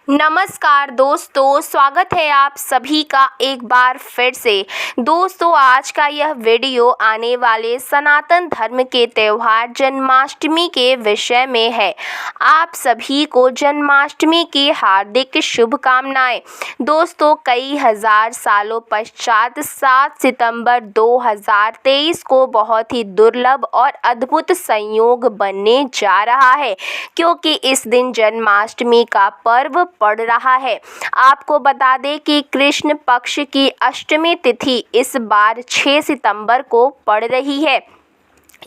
नमस्कार दोस्तों, स्वागत है आप सभी का एक बार फिर से। दोस्तों, आज का यह वीडियो आने वाले सनातन धर्म के त्यौहार जन्माष्टमी के विषय में है। आप सभी को जन्माष्टमी की हार्दिक शुभकामनाएं। दोस्तों, कई हजार सालों पश्चात 7 सितंबर 2023 को बहुत ही दुर्लभ और अद्भुत संयोग बनने जा रहा है, क्योंकि इस दिन जन्माष्टमी का पर्व पड़ रहा है। आपको बता दें कि कृष्ण पक्ष की अष्टमी तिथि इस बार 6 सितंबर को पड़ रही है।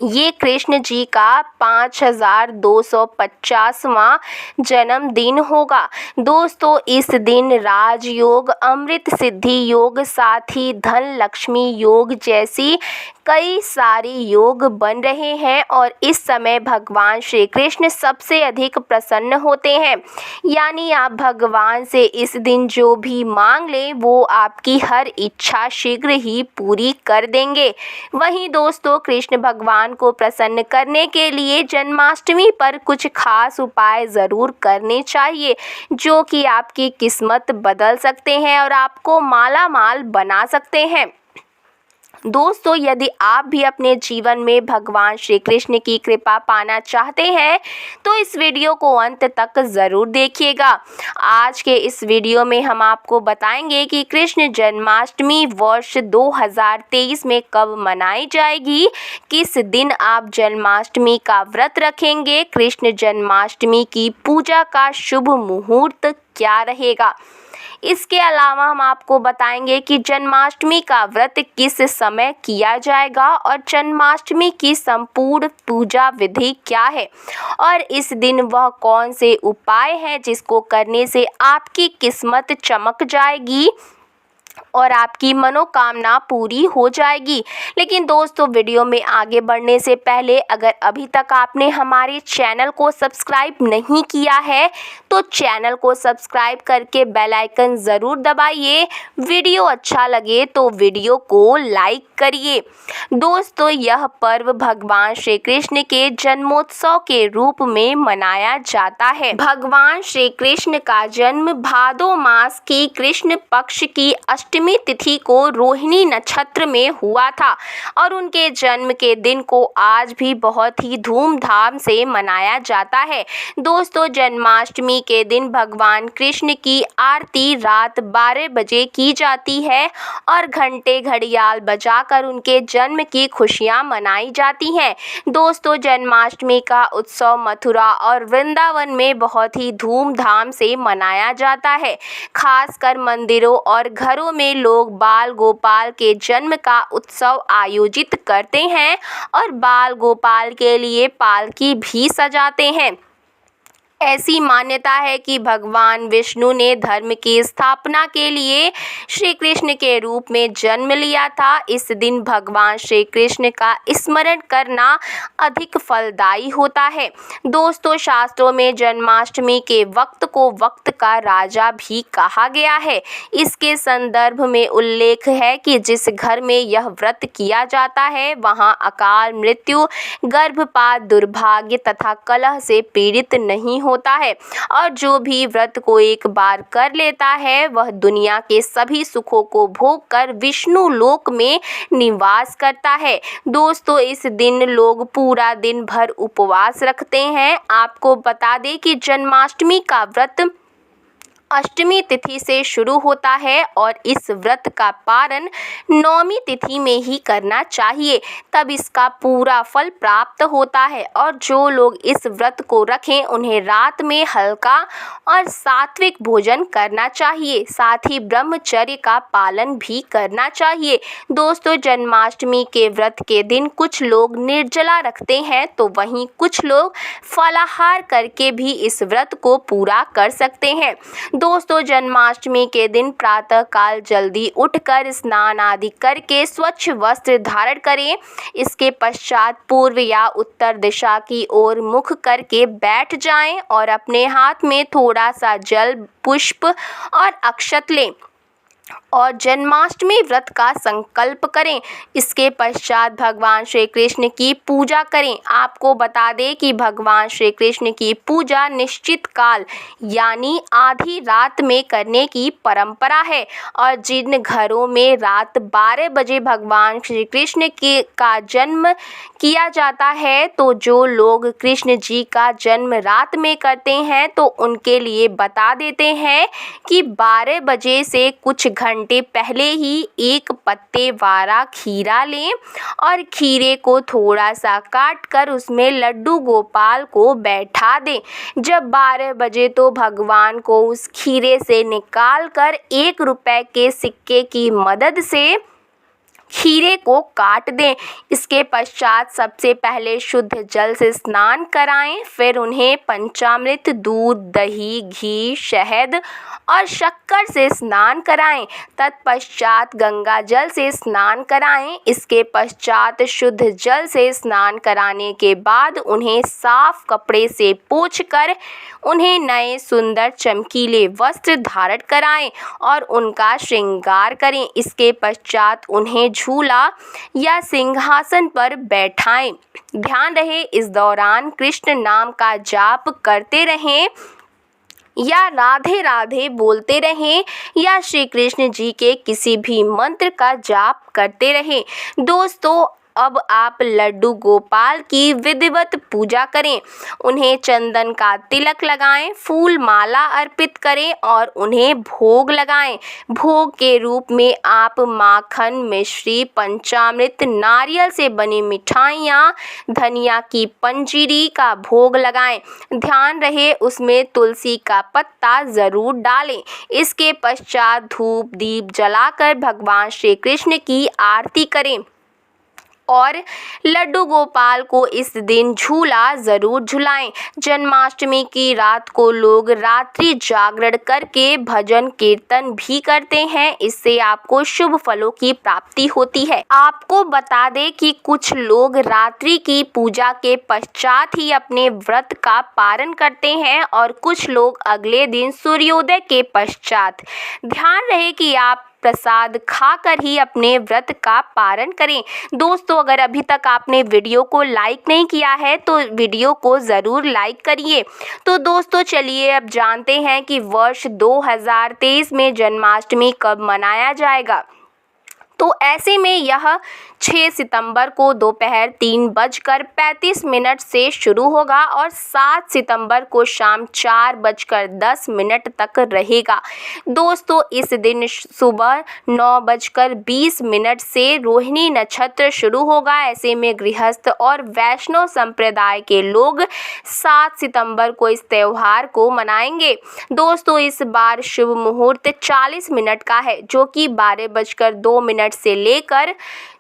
ये कृष्ण जी का 5250वां जन्मदिन होगा। दोस्तों, इस दिन राजयोग, अमृत सिद्धि योग, साथ ही धन लक्ष्मी योग जैसी कई सारे योग बन रहे हैं और इस समय भगवान श्री कृष्ण सबसे अधिक प्रसन्न होते हैं। यानी आप भगवान से इस दिन जो भी मांग लें वो आपकी हर इच्छा शीघ्र ही पूरी कर देंगे। वहीं दोस्तों, कृष्ण भगवान को प्रसन्न करने के लिए जन्माष्टमी पर कुछ खास उपाय ज़रूर करने चाहिए, जो कि आपकी किस्मत बदल सकते हैं और आपको माला माल बना सकते हैं। दोस्तों, यदि आप भी अपने जीवन में भगवान श्री कृष्ण की कृपा पाना चाहते हैं तो इस वीडियो को अंत तक ज़रूर देखिएगा। आज के इस वीडियो में हम आपको बताएंगे कि कृष्ण जन्माष्टमी वर्ष 2023 में कब मनाई जाएगी, किस दिन आप जन्माष्टमी का व्रत रखेंगे, कृष्ण जन्माष्टमी की पूजा का शुभ मुहूर्त क्या रहेगा। इसके अलावा हम आपको बताएंगे कि जन्माष्टमी का व्रत किस समय किया जाएगा और जन्माष्टमी की संपूर्ण पूजा विधि क्या है और इस दिन वह कौन से उपाय हैं जिसको करने से आपकी किस्मत चमक जाएगी और आपकी मनोकामना पूरी हो जाएगी। लेकिन दोस्तों, वीडियो में आगे बढ़ने से पहले अगर अभी तक आपने हमारे चैनल को सब्सक्राइब नहीं किया है तो चैनल को सब्सक्राइब करके बेल आइकन ज़रूर दबाइए। वीडियो अच्छा लगे तो वीडियो को लाइक करिए। दोस्तों, यह पर्व भगवान श्री कृष्ण के जन्मोत्सव के रूप में मनाया जाता है। भगवान श्री कृष्ण का जन्म भादो मास की कृष्ण पक्ष की अष्टमी तिथि को रोहिणी नक्षत्र में हुआ था और उनके जन्म के दिन को आज भी बहुत ही धूमधाम से मनाया जाता है। दोस्तों, जन्माष्टमी के दिन भगवान कृष्ण की आरती रात 12 बजे की जाती है और घंटे घड़ियाल बजाकर उनके जन्म की खुशियां मनाई जाती हैं। दोस्तों, जन्माष्टमी का उत्सव मथुरा और वृंदावन में बहुत ही धूमधाम से मनाया जाता है। खासकर मंदिरों और घरों में लोग बाल गोपाल के जन्म का उत्सव आयोजित करते हैं और बाल गोपाल के लिए पालकी भी सजाते हैं। ऐसी मान्यता है कि भगवान विष्णु ने धर्म की स्थापना के लिए श्री कृष्ण के रूप में जन्म लिया था। इस दिन भगवान श्री कृष्ण का स्मरण करना अधिक फलदायी होता है। दोस्तों, शास्त्रों में जन्माष्टमी के वक्त को वक्त का राजा भी कहा गया है। इसके संदर्भ में उल्लेख है कि जिस घर में यह व्रत किया जाता है वहां अकाल मृत्यु, गर्भपात, दुर्भाग्य तथा कलह से पीड़ित नहीं होता है और जो भी व्रत को एक बार कर लेता है वह दुनिया के सभी सुखों को भोग कर विष्णु लोक में निवास करता है। दोस्तों, इस दिन लोग पूरा दिन भर उपवास रखते हैं। आपको बता दें कि जन्माष्टमी का व्रत अष्टमी तिथि से शुरू होता है और इस व्रत का पारण नौमी तिथि में ही करना चाहिए, तब इसका पूरा फल प्राप्त होता है। और जो लोग इस व्रत को रखें उन्हें रात में हल्का और सात्विक भोजन करना चाहिए, साथ ही ब्रह्मचर्य का पालन भी करना चाहिए। दोस्तों, जन्माष्टमी के व्रत के दिन कुछ लोग निर्जला रखते हैं तो वहीं कुछ लोग फलाहार करके भी इस व्रत को पूरा कर सकते हैं। दोस्तों, जन्माष्टमी के दिन प्रातः काल जल्दी उठकर स्नान आदि करके स्वच्छ वस्त्र धारण करें। इसके पश्चात पूर्व या उत्तर दिशा की ओर मुख करके बैठ जाएं और अपने हाथ में थोड़ा सा जल, पुष्प और अक्षत लें। और जन्माष्टमी व्रत का संकल्प करें। इसके पश्चात भगवान श्री कृष्ण की पूजा करें। आपको बता दें कि भगवान श्री कृष्ण की पूजा निश्चित काल यानी आधी रात में करने की परंपरा है और जिन घरों में रात 12 बजे भगवान श्री कृष्ण का जन्म किया जाता है, तो जो लोग कृष्ण जी का जन्म रात में करते हैं तो उनके लिए बता देते हैं कि 12 बजे से कुछ घंटे पहले ही एक पत्ते वाला खीरा लें और खीरे को थोड़ा सा काट कर उसमें लड्डू गोपाल को बैठा दें। जब 12 बजे तो भगवान को उस खीरे से निकाल कर 1 रुपए के सिक्के की मदद से खीरे को काट दें। इसके पश्चात सबसे पहले शुद्ध जल से स्नान कराएं, फिर उन्हें पंचामृत, दूध, दही, घी, शहद और शक्कर से स्नान कराएं। तत्पश्चात गंगा जल से स्नान कराएं। इसके पश्चात शुद्ध जल से स्नान कराने के बाद उन्हें साफ कपड़े से पोंछकर उन्हें नए सुंदर चमकीले वस्त्र धारण कराएं और उनका श्रृंगार करें। इसके पश्चात उन्हें झूला या सिंहासन पर बैठाएं। ध्यान रहे इस दौरान कृष्ण नाम का जाप करते रहें या राधे राधे बोलते रहें या श्री कृष्ण जी के किसी भी मंत्र का जाप करते रहें। दोस्तों, अब आप लड्डू गोपाल की विधिवत पूजा करें, उन्हें चंदन का तिलक लगाएं, फूल माला अर्पित करें और उन्हें भोग लगाएं। भोग के रूप में आप माखन, मिश्री, पंचामृत, नारियल से बनी मिठाइयाँ, धनिया की पंजीरी का भोग लगाएं। ध्यान रहे उसमें तुलसी का पत्ता ज़रूर डालें। इसके पश्चात धूप दीप जलाकर भगवान श्री कृष्ण की आरती करें और लड्डू गोपाल को इस दिन झूला ज़रूर झुलाएं। जन्माष्टमी की रात को लोग रात्रि जागरण करके भजन कीर्तन भी करते हैं। इससे आपको शुभ फलों की प्राप्ति होती है। आपको बता दें कि कुछ लोग रात्रि की पूजा के पश्चात ही अपने व्रत का पारण करते हैं और कुछ लोग अगले दिन सूर्योदय के पश्चात। ध्यान रहे कि आप प्रसाद खाकर ही अपने व्रत का पारण करें। दोस्तों, अगर अभी तक आपने वीडियो को लाइक नहीं किया है तो वीडियो को ज़रूर लाइक करिए। तो दोस्तों, चलिए अब जानते हैं कि वर्ष 2023 में जन्माष्टमी कब मनाया जाएगा। तो ऐसे में यह 6 सितंबर को दोपहर 3:35 से शुरू होगा और 7 सितंबर को शाम 4:10 तक रहेगा। दोस्तों, इस दिन सुबह 9:20 से रोहिणी नक्षत्र शुरू होगा। ऐसे में गृहस्थ और वैष्णव संप्रदाय के लोग 7 सितंबर को इस त्यौहार को मनाएंगे। दोस्तों, इस बार शुभ मुहूर्त 40 मिनट का है, जो कि 12:02 से लेकर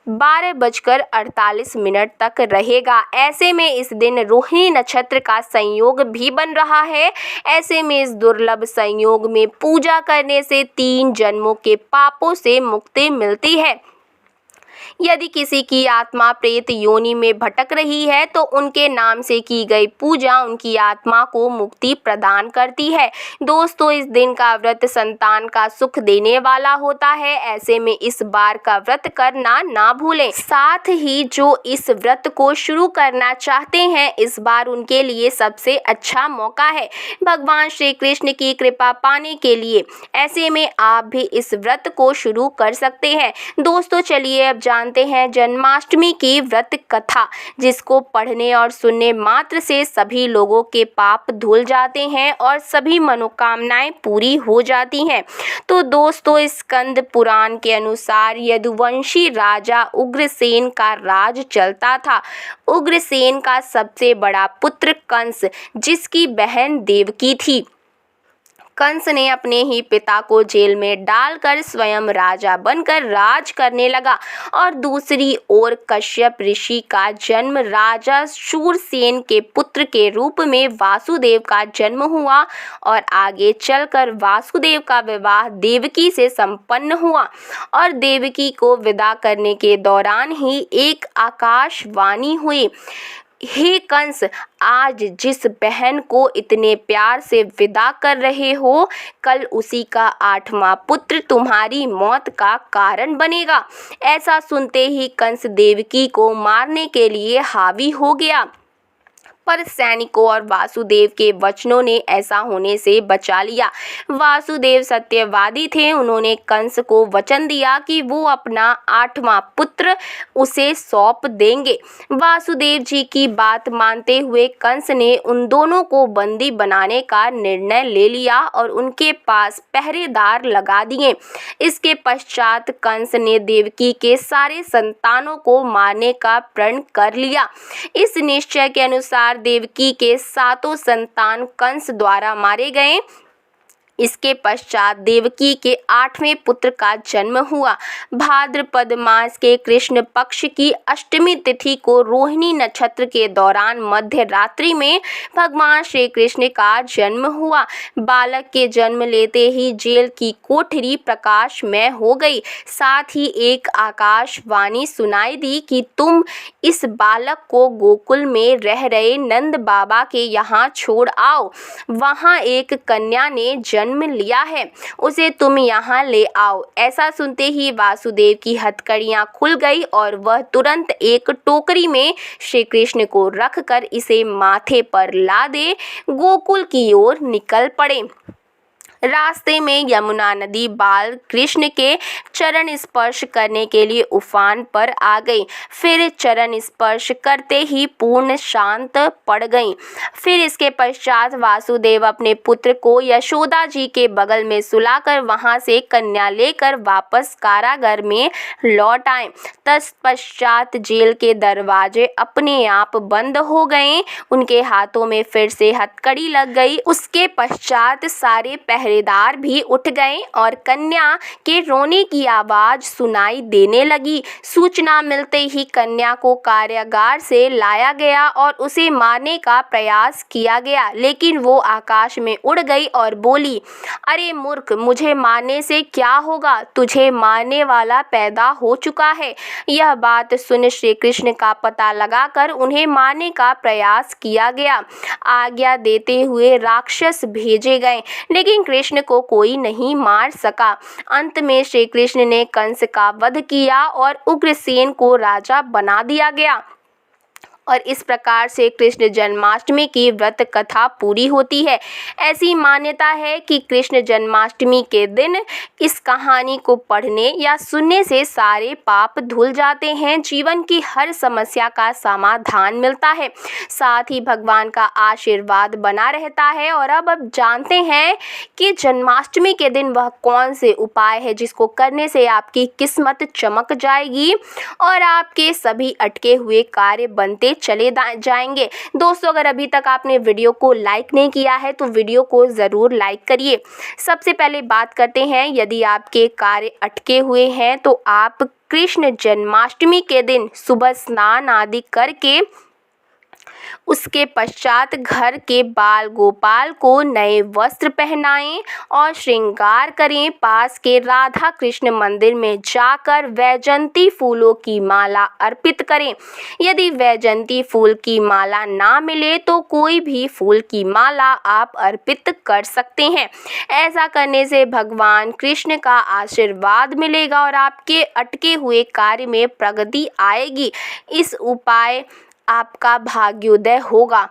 12:48 तक रहेगा। ऐसे में इस दिन रोहिणी नक्षत्र का संयोग भी बन रहा है। ऐसे में इस दुर्लभ संयोग में पूजा करने से 3 जन्मों के पापों से मुक्ति मिलती है। यदि किसी की आत्मा प्रेत योनि में भटक रही है तो उनके नाम से की गई पूजा उनकी आत्मा को मुक्ति प्रदान करती है। दोस्तों, इस दिन का व्रत संतान का सुख देने वाला होता है। ऐसे में इस बार का व्रत करना ना भूलें। साथ ही जो इस व्रत को शुरू करना चाहते हैं, इस बार उनके लिए सबसे अच्छा मौका है भगवान श्री कृष्ण की कृपा पाने के लिए। ऐसे में आप भी इस व्रत को शुरू कर सकते हैं। दोस्तों, चलिए अब जानते हैं जन्माष्टमी की व्रत कथा, जिसको पढ़ने और सुनने मात्र से सभी लोगों के पाप धुल जाते हैं और सभी मनोकामनाएं पूरी हो जाती हैं। तो दोस्तों, स्कंद पुराण के अनुसार यदुवंशी राजा उग्रसेन का राज चलता था। उग्रसेन का सबसे बड़ा पुत्र कंस, जिसकी बहन देवकी थी। कंस ने अपने ही पिता को जेल में डालकर स्वयं राजा बनकर राज करने लगा और दूसरी ओर कश्यप ऋषि का जन्म राजा शूरसेन के पुत्र के रूप में वासुदेव का जन्म हुआ और आगे चलकर वासुदेव का विवाह देवकी से संपन्न हुआ और देवकी को विदा करने के दौरान ही एक आकाशवाणी हुई। हे कंस, आज जिस बहन को इतने प्यार से विदा कर रहे हो, कल उसी का 8वां पुत्र तुम्हारी मौत का कारण बनेगा। ऐसा सुनते ही कंस देवकी को मारने के लिए हावी हो गया, पर सैनिकों और वासुदेव के वचनों ने ऐसा होने से बचा लिया। वासुदेव सत्यवादी थे। उन्होंने कंस को वचन दिया कि वो अपना 8वां पुत्र उसे सौंप देंगे। वासुदेव जी की बात मानते हुए कंस ने उन दोनों को बंदी बनाने का निर्णय ले लिया और उनके पास पहरेदार लगा दिए। इसके पश्चात कंस ने देवकी के सारे संतानों को मारने का प्रण कर लिया। इस निश्चय के अनुसार देवकी के 7 संतान कंस द्वारा मारे गए। इसके पश्चात देवकी के 8वें पुत्र का जन्म हुआ। भाद्रपद मास के कृष्ण पक्ष की अष्टमी तिथि को रोहिणी नक्षत्र के दौरान मध्य रात्रि में भगवान श्री कृष्ण का जन्म हुआ। बालक के जन्म लेते ही जेल की कोठरी प्रकाशमय हो गई। साथ ही एक आकाशवाणी सुनाई दी कि तुम इस बालक को गोकुल में रह रहे नंद बाबा के यहाँ छोड़ आओ। वहाँ एक कन्या ने जन्म लिया है, उसे तुम यहाँ ले आओ। ऐसा सुनते ही वासुदेव की हथकड़ियाँ खुल गई और वह तुरंत एक टोकरी में श्री कृष्ण को रखकर इसे माथे पर लादे गोकुल की ओर निकल पड़े। रास्ते में यमुना नदी बाल कृष्ण के चरण स्पर्श करने के लिए उफान पर आ गई। फिर चरण स्पर्श करते ही पूर्ण शांत पड़ गईं। फिर इसके पश्चात वासुदेव अपने पुत्र को यशोदा जी के बगल में सुलाकर वहां से कन्या लेकर वापस कारागार में लौट आए। तत्पश्चात जेल के दरवाजे अपने आप बंद हो गए। उनके हाथों में फिर से हथकड़ी लग गई। उसके पश्चात सारे पहरेदार भी उठ गए और कन्या के रोने की आवाज सुनाई देने लगी। सूचना मिलते ही कन्या को कारागार से लाया गया और उसे मारने का प्रयास किया गया, लेकिन वो आकाश में उड़ गई और बोली, अरे मूर्ख, मुझे मारने से क्या होगा? तुझे मारने वाला पैदा हो चुका है। यह बात सुन श्री कृष्ण का पता लगाकर उन्हें मारने का प्रयास किया गया। आज्ञा देते हुए राक्षस भेजे गए, लेकिन कृष्ण को कोई नहीं मार सका। अंत में श्री कृष्ण ने कंस का वध किया और उग्रसेन को राजा बना दिया गया। और इस प्रकार से कृष्ण जन्माष्टमी की व्रत कथा पूरी होती है। ऐसी मान्यता है कि कृष्ण जन्माष्टमी के दिन इस कहानी को पढ़ने या सुनने से सारे पाप धुल जाते हैं, जीवन की हर समस्या का समाधान मिलता है, साथ ही भगवान का आशीर्वाद बना रहता है। और अब जानते हैं कि जन्माष्टमी के दिन वह कौन से उपाय है जिसको करने से आपकी किस्मत चमक जाएगी और आपके सभी अटके हुए कार्य बनते चले जाएंगे। दोस्तों, अगर अभी तक आपने वीडियो को लाइक नहीं किया है तो वीडियो को ज़रूर लाइक करिए। सबसे पहले बात करते हैं, यदि आपके कार्य अटके हुए हैं तो आप कृष्ण जन्माष्टमी के दिन सुबह स्नान आदि करके उसके पश्चात घर के बाल गोपाल को नए वस्त्र पहनाएं और श्रृंगार करें। पास के राधा कृष्ण मंदिर में जाकर वैजंती फूलों की माला अर्पित करें। यदि वैजंती फूल की माला ना मिले तो कोई भी फूल की माला आप अर्पित कर सकते हैं। ऐसा करने से भगवान कृष्ण का आशीर्वाद मिलेगा और आपके अटके हुए कार्य में प्रगति आएगी। इस उपाय आपका भाग्योदय होगा।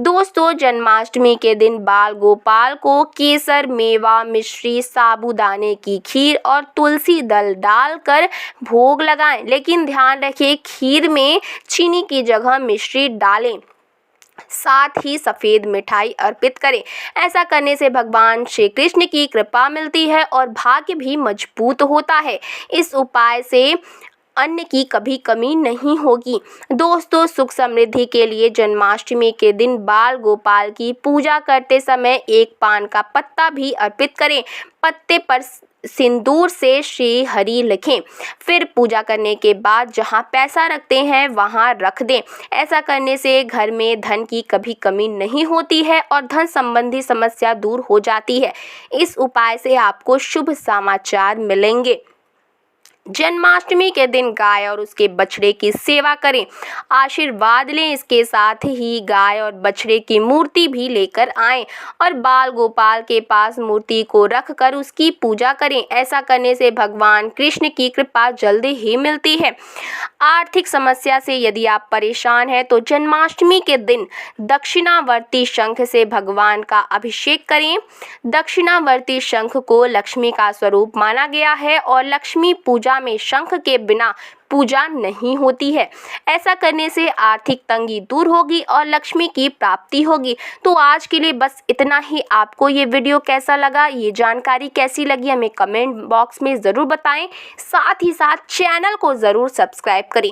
दोस्तों, जन्माष्टमी के दिन बाल गोपाल को केसर, मेवा, मिश्री, साबूदाने की खीर और तुलसी दल डालकर भोग लगाएं, लेकिन ध्यान रखें खीर में चीनी की जगह मिश्री डालें। साथ ही सफ़ेद मिठाई अर्पित करें। ऐसा करने से भगवान श्री कृष्ण की कृपा मिलती है और भाग्य भी मजबूत होता है। इस उपाय से अन्न की कभी कमी नहीं होगी। दोस्तों, सुख समृद्धि के लिए जन्माष्टमी के दिन बाल गोपाल की पूजा करते समय एक पान का पत्ता भी अर्पित करें। पत्ते पर सिंदूर से श्री हरि लिखें। फिर पूजा करने के बाद जहां पैसा रखते हैं वहां रख दें। ऐसा करने से घर में धन की कभी कमी नहीं होती है और धन संबंधी समस्या दूर हो जाती है। इस उपाय से आपको शुभ समाचार मिलेंगे। जन्माष्टमी के दिन गाय और उसके बछड़े की सेवा करें, आशीर्वाद लें। इसके साथ ही गाय और बछड़े की मूर्ति भी लेकर आएं और बाल गोपाल के पास मूर्ति को रखकर उसकी पूजा करें। ऐसा करने से भगवान कृष्ण की कृपा जल्द ही मिलती है। आर्थिक समस्या से यदि आप परेशान हैं तो जन्माष्टमी के दिन दक्षिणावर्ती शंख से भगवान का अभिषेक करें। दक्षिणावर्ती शंख को लक्ष्मी का स्वरूप माना गया है और लक्ष्मी पूजा में शंख के बिना पूजा नहीं होती है। ऐसा करने से आर्थिक तंगी दूर होगी और लक्ष्मी की प्राप्ति होगी। तो आज के लिए बस इतना ही। आपको ये वीडियो कैसा लगा, ये जानकारी कैसी लगी, हमें कमेंट बॉक्स में ज़रूर बताएं। साथ ही साथ चैनल को ज़रूर सब्सक्राइब करें।